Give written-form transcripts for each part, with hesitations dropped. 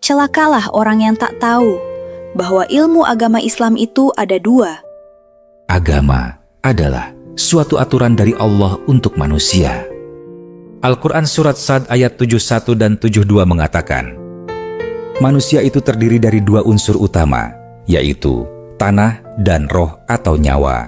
Celakalah orang yang tak tahu bahwa ilmu agama Islam itu ada dua. Agama adalah suatu aturan dari Allah untuk manusia. Al-Quran Surat Sad ayat 71 dan 72 mengatakan, manusia itu terdiri dari dua unsur utama, yaitu tanah dan roh atau nyawa.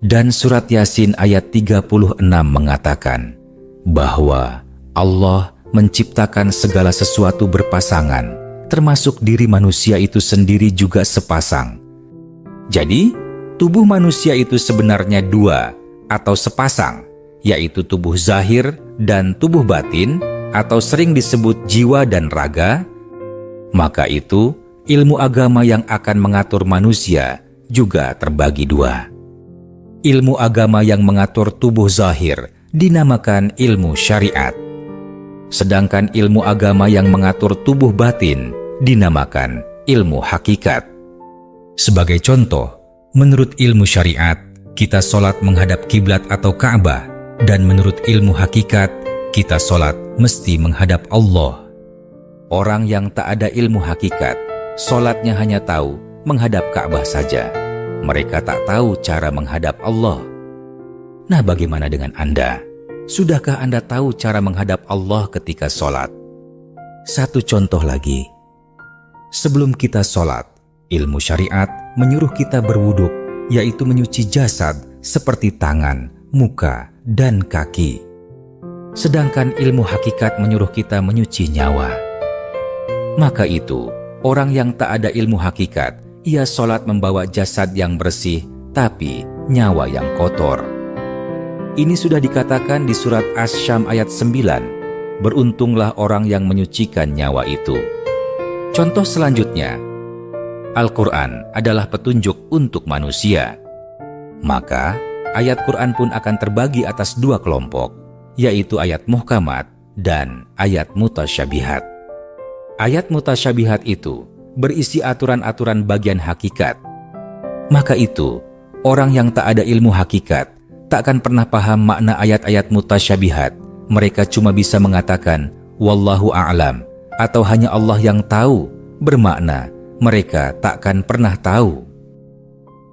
Dan Surat Yasin ayat 36 mengatakan bahwa Allah menciptakan segala sesuatu berpasangan, termasuk diri manusia itu sendiri juga sepasang. Jadi, tubuh manusia itu sebenarnya dua atau sepasang, yaitu tubuh zahir dan tubuh batin, atau sering disebut jiwa dan raga. Maka itu, ilmu agama yang akan mengatur manusia juga terbagi dua. Ilmu agama yang mengatur tubuh zahir dinamakan ilmu syariat. Sedangkan ilmu agama yang mengatur tubuh batin dinamakan ilmu hakikat. Sebagai contoh, menurut ilmu syariat, kita sholat menghadap kiblat atau Ka'bah, dan menurut ilmu hakikat, kita sholat mesti menghadap Allah. Orang yang tak ada ilmu hakikat, sholatnya hanya tahu menghadap Ka'bah saja. Mereka tak tahu cara menghadap Allah. Nah, bagaimana dengan Anda? Sudahkah Anda tahu cara menghadap Allah ketika sholat? Satu contoh lagi. Sebelum kita sholat, ilmu syariat menyuruh kita berwuduk, yaitu menyuci jasad seperti tangan, muka, dan kaki. Sedangkan ilmu hakikat menyuruh kita menyuci nyawa. Maka itu, orang yang tak ada ilmu hakikat, ia sholat membawa jasad yang bersih, tapi nyawa yang kotor. Ini sudah dikatakan di surat Asy-Syam ayat 9, beruntunglah orang yang menyucikan nyawa itu. Contoh selanjutnya, Al-Quran adalah petunjuk untuk manusia. Maka, ayat Quran pun akan terbagi atas dua kelompok, yaitu ayat muhkamat dan ayat mutasyabihat. Ayat mutasyabihat itu berisi aturan-aturan bagian hakikat. Maka itu, orang yang tak ada ilmu hakikat takkan pernah paham makna ayat-ayat mutasyabihat. Mereka cuma bisa mengatakan wallahu a'lam atau hanya Allah yang tahu, bermakna mereka takkan pernah tahu.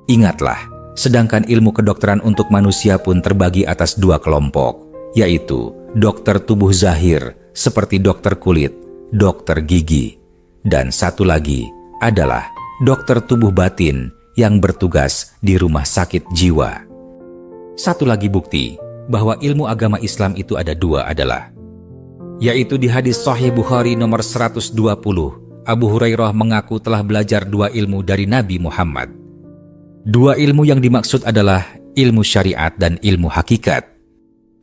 Ingatlah, sedangkan ilmu kedokteran untuk manusia pun terbagi atas dua kelompok, yaitu dokter tubuh zahir seperti dokter kulit, dokter gigi, dan satu lagi adalah dokter tubuh batin yang bertugas di rumah sakit jiwa. Satu lagi bukti bahwa ilmu agama Islam itu ada dua adalah, yaitu di hadis Sahih Bukhari nomor 120, Abu Hurairah mengaku telah belajar dua ilmu dari Nabi Muhammad. Dua ilmu yang dimaksud adalah ilmu syariat dan ilmu hakikat.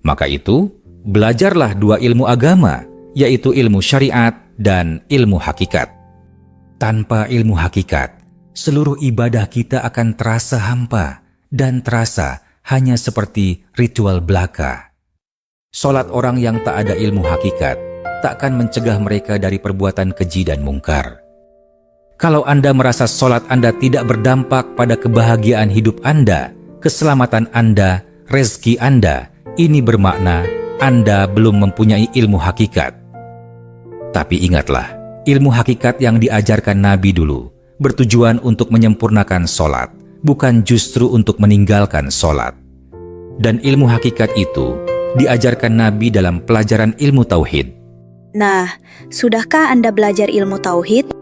Maka itu, belajarlah dua ilmu agama, yaitu ilmu syariat dan ilmu hakikat. Tanpa ilmu hakikat, seluruh ibadah kita akan terasa hampa dan terasa hanya seperti ritual belaka. Sholat orang yang tak ada ilmu hakikat takkan mencegah mereka dari perbuatan keji dan mungkar. Kalau Anda merasa sholat Anda tidak berdampak pada kebahagiaan hidup Anda, keselamatan Anda, rezeki Anda, ini bermakna Anda belum mempunyai ilmu hakikat. Tapi ingatlah, ilmu hakikat yang diajarkan Nabi dulu bertujuan untuk menyempurnakan sholat, bukan justru untuk meninggalkan sholat. Dan ilmu hakikat itu diajarkan Nabi dalam pelajaran ilmu tauhid. Nah, sudahkah Anda belajar ilmu tauhid?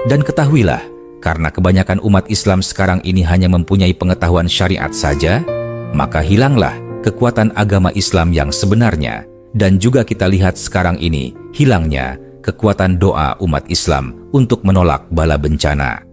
Dan ketahuilah, karena kebanyakan umat Islam sekarang ini hanya mempunyai pengetahuan syariat saja, maka hilanglah kekuatan agama Islam yang sebenarnya. Dan juga kita lihat sekarang ini hilangnya kekuatan doa umat Islam untuk menolak bala bencana.